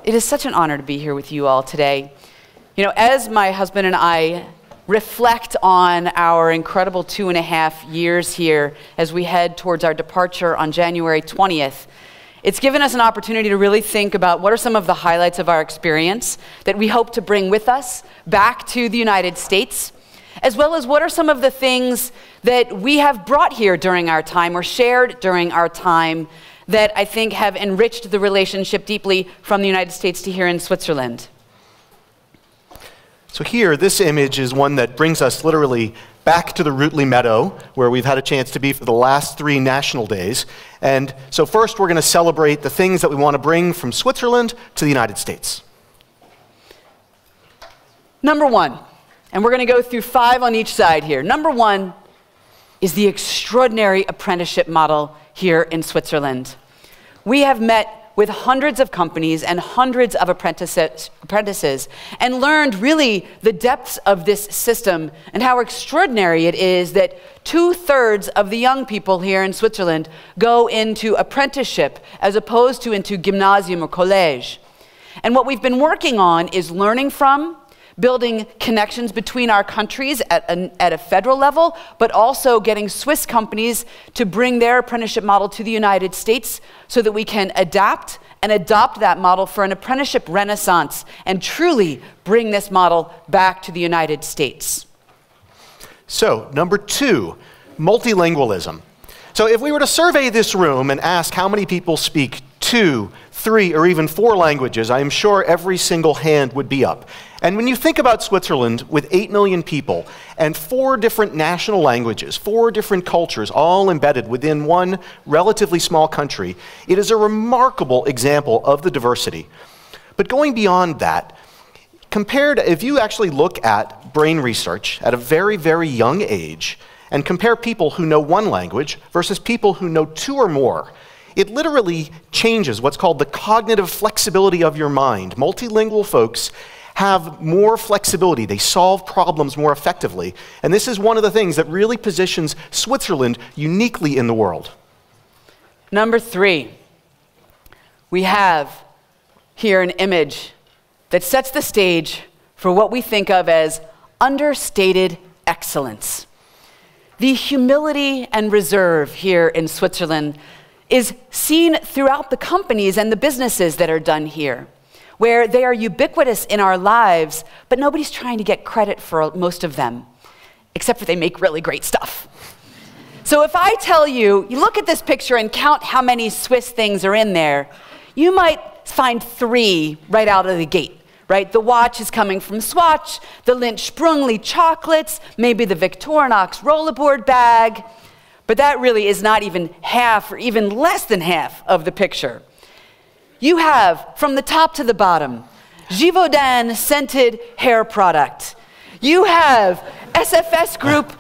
It is such an honor to be here with you all today. You know, as my husband and I reflect on our incredible 2.5 years here as we head towards our departure on January 20th, it's given us an opportunity to really think about what are some of the highlights of our experience that we hope to bring with us back to the United States, as well as what are some of the things that we have brought here during our time or shared during our time that I think have enriched the relationship deeply from the United States to here in Switzerland. So here, this image is one that brings us literally back to the Rutley Meadow, where we've had a chance to be for the last 3 national days. And so first, we're going to celebrate the things that we want to bring from Switzerland to the United States. Number 1, and we're going to go through 5 on each side here. Number 1 is the extraordinary apprenticeship model here in Switzerland. We have met with hundreds of companies and hundreds of apprentices and learned really the depths of this system and how extraordinary it is that 2/3 of the young people here in Switzerland go into apprenticeship as opposed to into gymnasium or college. And what we've been working on is learning from, building connections between our countries at a federal level, but also getting Swiss companies to bring their apprenticeship model to the United States so that we can adapt and adopt that model for an apprenticeship renaissance and truly bring this model back to the United States. So, number 2, multilingualism. So if we were to survey this room and ask how many people speak 2, 3, or even 4 languages, I am sure every single hand would be up. And when you think about Switzerland with 8 million people and 4 different national languages, 4 different cultures, all embedded within one relatively small country, it is a remarkable example of the diversity. But going beyond that, if you actually look at brain research at a very, very young age and compare people who know 1 language versus people who know 2 or more, it literally changes what's called the cognitive flexibility of your mind. Multilingual folks have more flexibility. They solve problems more effectively. And this is one of the things that really positions Switzerland uniquely in the world. Number 3, we have here an image that sets the stage for what we think of as understated excellence. The humility and reserve here in Switzerland is seen throughout the companies and the businesses that are done here, where they are ubiquitous in our lives, but nobody's trying to get credit for most of them, except for they make really great stuff. So if I tell you, you look at this picture and count how many Swiss things are in there, you might find 3 right out of the gate, right? The watch is coming from Swatch, the Lindt Sprungli chocolates, maybe the Victorinox rollerboard bag, but that really is not even half or even less than half of the picture. You have, from the top to the bottom, Givaudan scented hair product. You have SFS Group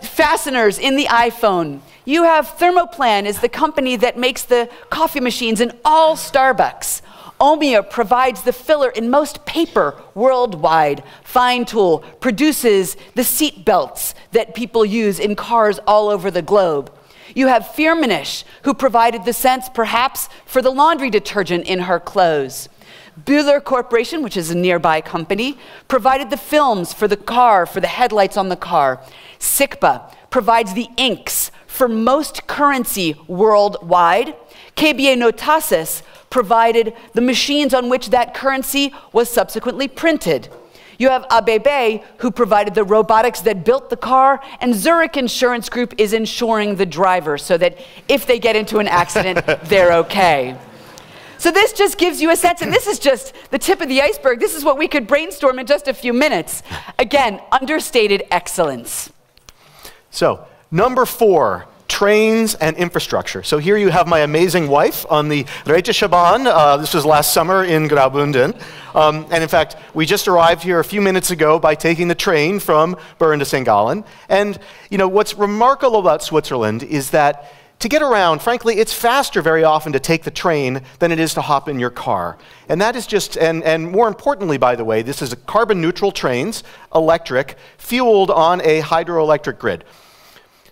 fasteners in the iPhone. You have Thermoplan is the company that makes the coffee machines in all Starbucks. Omia provides the filler in most paper worldwide. Fine Tool produces the seat belts that people use in cars all over the globe. You have Firmenich, who provided the scents, perhaps, for the laundry detergent in her clothes. Bühler Corporation, which is a nearby company, provided the films for the car, for the headlights on the car. Sikpa provides the inks for most currency worldwide. KBA Notasis provided the machines on which that currency was subsequently printed. You have ABB, who provided the robotics that built the car, and Zurich Insurance Group is insuring the driver so that if they get into an accident, they're okay. So this just gives you a sense, and this is just the tip of the iceberg. This is what we could brainstorm in just a few minutes. Again, understated excellence. So, number 4, trains and infrastructure. So here you have my amazing wife on the Reiteschaubahn. This was last summer in Graubünden. And in fact, we just arrived here a few minutes ago by taking the train from Bern to St. Gallen. And you know, what's remarkable about Switzerland is that to get around, frankly, it's faster very often to take the train than it is to hop in your car. And that is just, and more importantly, by the way, this is carbon neutral trains, electric, fueled on a hydroelectric grid.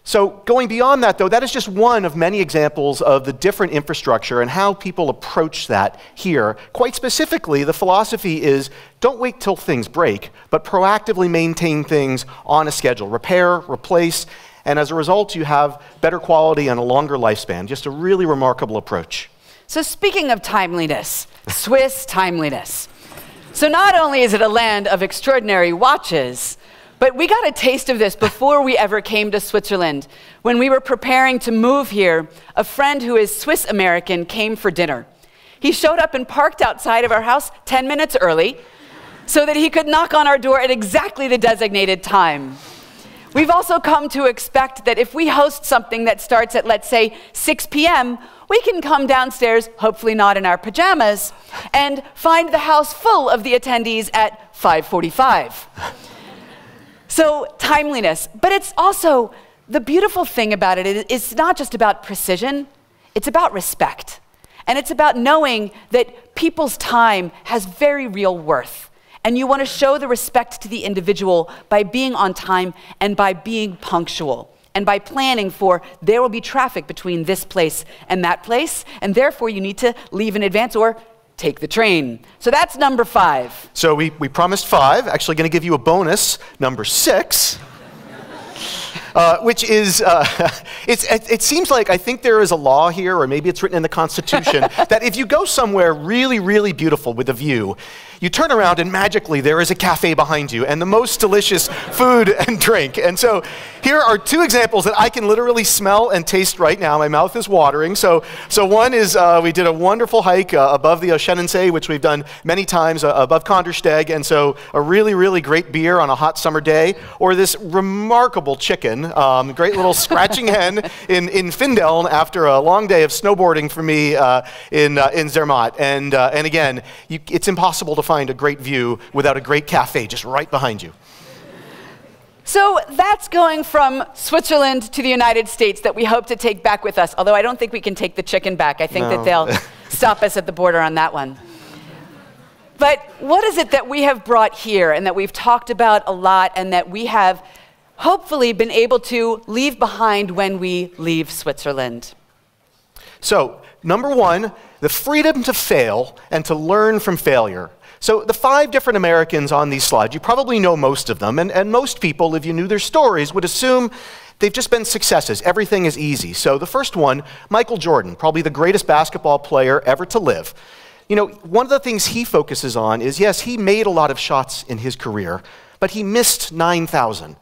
So going beyond that, though, that is just one of many examples of the different infrastructure and how people approach that here. Quite specifically, the philosophy is don't wait till things break, but proactively maintain things on a schedule. Repair, replace, and as a result, you have better quality and a longer lifespan. Just a really remarkable approach. So speaking of timeliness, Swiss timeliness. So not only is it a land of extraordinary watches, but we got a taste of this before we ever came to Switzerland. When we were preparing to move here, a friend who is Swiss-American came for dinner. He showed up and parked outside of our house 10 minutes early so that he could knock on our door at exactly the designated time. We've also come to expect that if we host something that starts at, let's say, 6 p.m., we can come downstairs, hopefully not in our pajamas, and find the house full of the attendees at 5:45. So timeliness, but it's also, the beautiful thing about it is it's not just about precision, it's about respect. And it's about knowing that people's time has very real worth. And you want to show the respect to the individual by being on time and by being punctual. And by planning for, there will be traffic between this place and that place, and therefore you need to leave in advance or take the train. So that's number 5. So we promised 5, actually going to give you a bonus, number 6, which is, it seems like I think there is a law here, or maybe it's written in the Constitution, that if you go somewhere really, really beautiful with a view, you turn around and magically there is a cafe behind you and the most delicious food and drink. And so here are 2 examples that I can literally smell and taste right now. My mouth is watering. So one is we did a wonderful hike above the Oceanensee, which we've done many times above Kandersteg, and so a really, really great beer on a hot summer day, or this remarkable chicken, great little scratching hen in Findeln after a long day of snowboarding for me in Zermatt. And again, it's impossible to find a great view without a great cafe just right behind you. So that's going from Switzerland to the United States that we hope to take back with us, although I don't think we can take the chicken back. I think that they'll stop us at the border on that one. But what is it that we have brought here and that we've talked about a lot and that we have hopefully been able to leave behind when we leave Switzerland? So, number 1, the freedom to fail and to learn from failure. So the 5 different Americans on these slides, you probably know most of them, and most people, if you knew their stories, would assume they've just been successes. Everything is easy. So the first one, Michael Jordan, probably the greatest basketball player ever to live. You know, one of the things he focuses on is, yes, he made a lot of shots in his career, but he missed 9,000.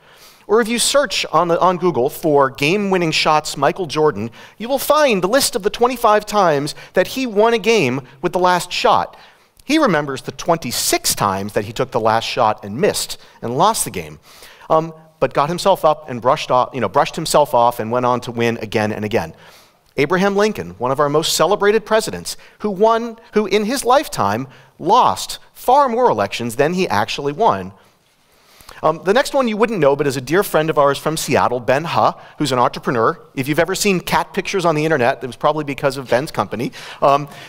Or if you search on Google for game-winning shots Michael Jordan, you will find the list of the 25 times that he won a game with the last shot. He remembers the 26 times that he took the last shot and missed and lost the game, but got himself up and brushed himself off and went on to win again and again. Abraham Lincoln, one of our most celebrated presidents, who in his lifetime lost far more elections than he actually won. The next one you wouldn't know, but is a dear friend of ours from Seattle, Ben Ha, who's an entrepreneur. If you've ever seen cat pictures on the internet, it was probably because of Ben's company.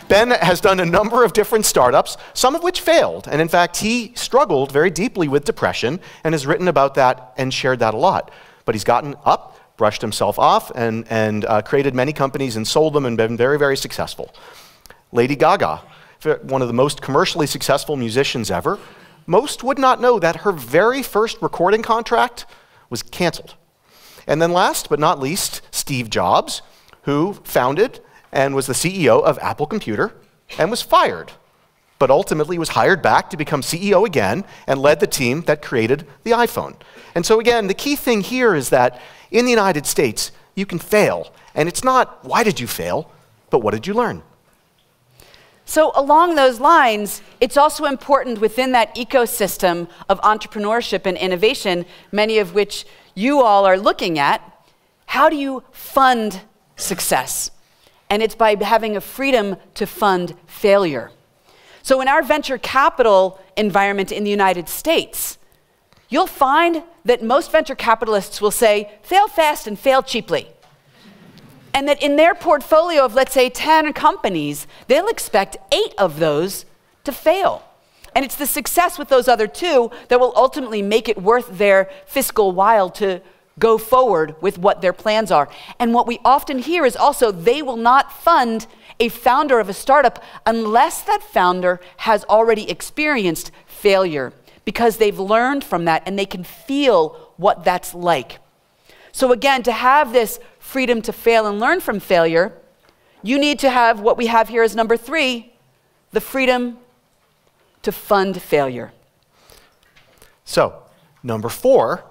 Ben has done a number of different startups, some of which failed. And in fact, he struggled very deeply with depression and has written about that and shared that a lot. But he's gotten up, brushed himself off, and created many companies and sold them and been very, very successful. Lady Gaga, one of the most commercially successful musicians ever. Most would not know that her very first recording contract was canceled. And then last but not least, Steve Jobs, who founded and was the CEO of Apple Computer and was fired, but ultimately was hired back to become CEO again and led the team that created the iPhone. And so again, the key thing here is that in the United States, you can fail. And it's not, why did you fail, but what did you learn? So along those lines, it's also important within that ecosystem of entrepreneurship and innovation, many of which you all are looking at, how do you fund success? And it's by having a freedom to fund failure. So in our venture capital environment in the United States, you'll find that most venture capitalists will say, fail fast and fail cheaply. And that in their portfolio of, let's say, 10 companies, they'll expect 8 of those to fail. And it's the success with those other 2 that will ultimately make it worth their fiscal while to go forward with what their plans are. And what we often hear is also they will not fund a founder of a startup unless that founder has already experienced failure, because they've learned from that and they can feel what that's like. So again, to have this freedom to fail and learn from failure, you need to have what we have here as number 3, the freedom to fund failure. So, number 4,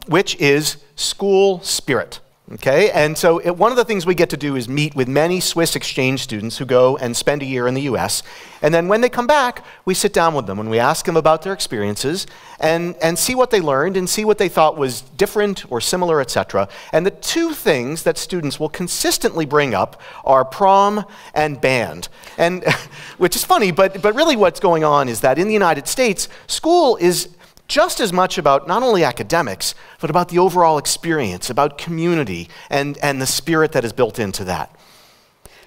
which is school spirit. Okay, and so one of the things we get to do is meet with many Swiss exchange students who go and spend a year in the US, and then when they come back, we sit down with them and we ask them about their experiences and see what they learned and see what they thought was different or similar, etc. And the 2 things that students will consistently bring up are prom and band, and which is funny, but really what's going on is that in the United States, school is just as much about not only academics, but about the overall experience, about community, and the spirit that is built into that.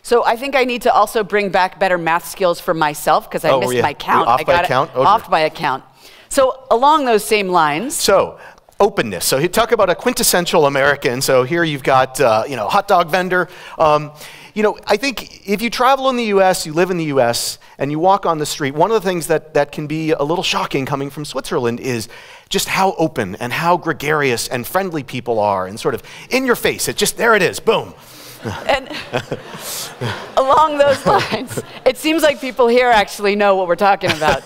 So I think I need to also bring back better math skills for myself, because I missed my count. Off by a count? Off by a count. So along those same lines. So, openness. So you talk about a quintessential American. So here you've got, hot dog vendor. I think if you travel in the US, you live in the US, and you walk on the street, one of the things that can be a little shocking coming from Switzerland is just how open and how gregarious and friendly people are, and sort of in your face. There it is, boom. And along those lines, it seems like people here actually know what we're talking about.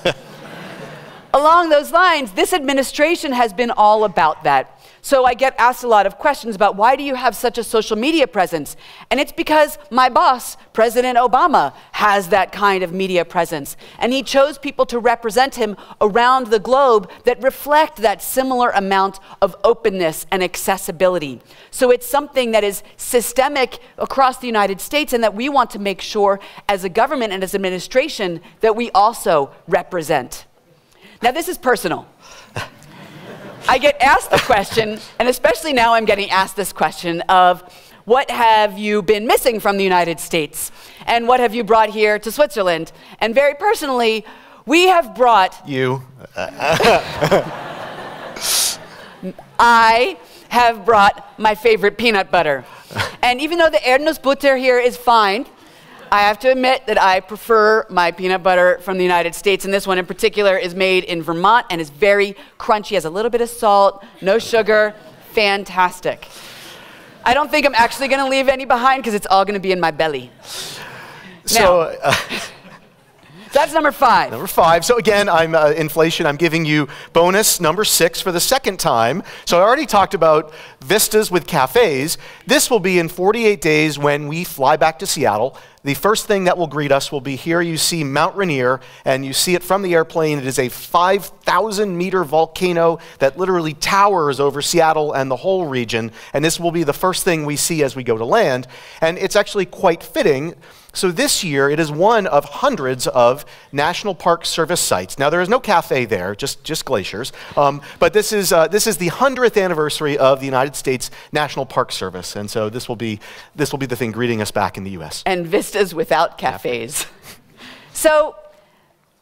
Along those lines, this administration has been all about that. So I get asked a lot of questions about, why do you have such a social media presence? And it's because my boss, President Obama, has that kind of media presence. And he chose people to represent him around the globe that reflect that similar amount of openness and accessibility. So it's something that is systemic across the United States, and that we want to make sure as a government and as administration that we also represent. Now, this is personal. I get asked the question, and especially now I'm getting asked this question of, what have you been missing from the United States? And what have you brought here to Switzerland? And very personally, we have brought... You. I have brought my favorite peanut butter. And even though the Erdnussbutter here is fine, I have to admit that I prefer my peanut butter from the United States, and this one in particular is made in Vermont and is very crunchy, has a little bit of salt, no sugar, fantastic. I don't think I'm actually going to leave any behind, because it's all going to be in my belly. So, that's number 5. Number 5. So again, inflation. I'm giving you bonus number 6 for the second time. So I already talked about Vistas with cafes. This will be in 48 days when we fly back to Seattle. The first thing that will greet us will be here. You see Mount Rainier, and you see it from the airplane. It is a 5,000-meter volcano that literally towers over Seattle and the whole region. And this will be the first thing we see as we go to land. And it's actually quite fitting. So this year, it is one of hundreds of National Park Service sites. Now, there is no cafe there, just glaciers. But this is the 100th anniversary of the United States National Park Service, and so this will be the thing greeting us back in the U.S. And vistas without cafes. So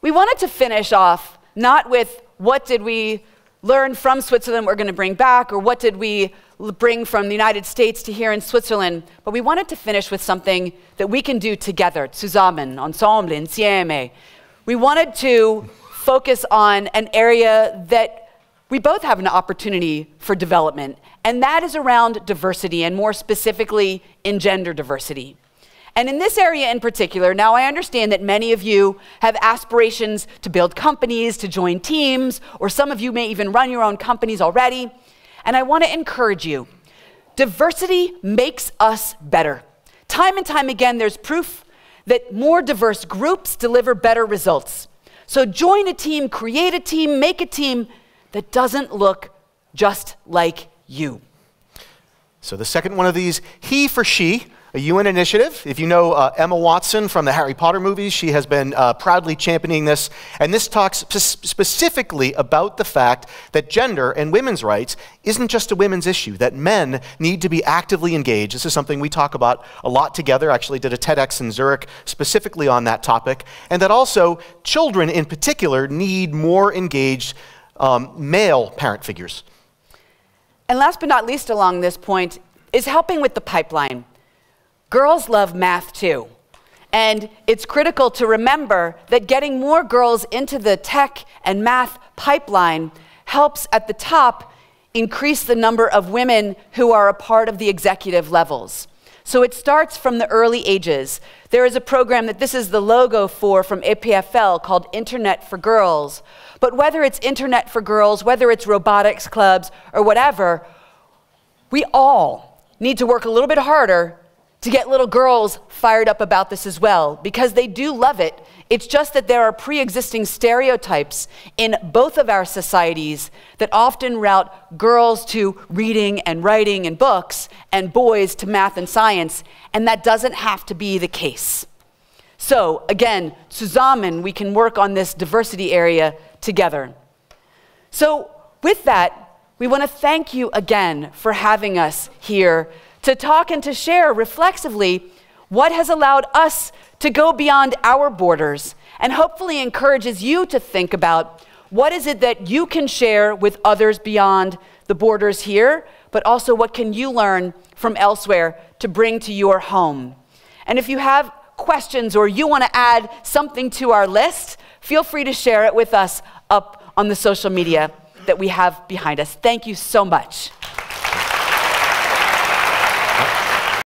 we wanted to finish off not with what did we learn from Switzerland we're going to bring back, or what did we bring from the United States to here in Switzerland, but we wanted to finish with something that we can do together, zusammen, ensemble, insieme. We wanted to focus on an area that we both have an opportunity for development, and that is around diversity, and more specifically in gender diversity. And in this area in particular, now I understand that many of you have aspirations to build companies, to join teams, or some of you may even run your own companies already. And I want to encourage you. Diversity makes us better. Time and time again, there's proof that more diverse groups deliver better results. So join a team, create a team, make a team that doesn't look just like you. So the second one of these, he for she, a UN initiative. If you know Emma Watson from the Harry Potter movies, she has been proudly championing this. And this talks specifically about the fact that gender and women's rights isn't just a women's issue, that men need to be actively engaged. This is something we talk about a lot together. I actually did a TEDx in Zurich specifically on that topic. And that also children in particular need more engaged male parent figures. And last but not least along this point is helping with the pipeline. Girls love math too. And it's critical to remember that getting more girls into the tech and math pipeline helps at the top increase the number of women who are a part of the executive levels. So it starts from the early ages. There is a program that this is the logo for from EPFL called Internet for Girls. But whether it's Internet for Girls, whether it's robotics clubs or whatever, we all need to work a little bit harder to get little girls fired up about this as well, because they do love it. It's just that there are pre-existing stereotypes in both of our societies that often route girls to reading and writing and books and boys to math and science, and that doesn't have to be the case. So again, zusammen, we can work on this diversity area together. So with that, we want to thank you again for having us here to talk and to share reflexively what has allowed us to go beyond our borders and hopefully encourages you to think about what is it that you can share with others beyond the borders here, but also what can you learn from elsewhere to bring to your home. And if you have questions or you want to add something to our list, feel free to share it with us up on the social media that we have behind us. Thank you so much.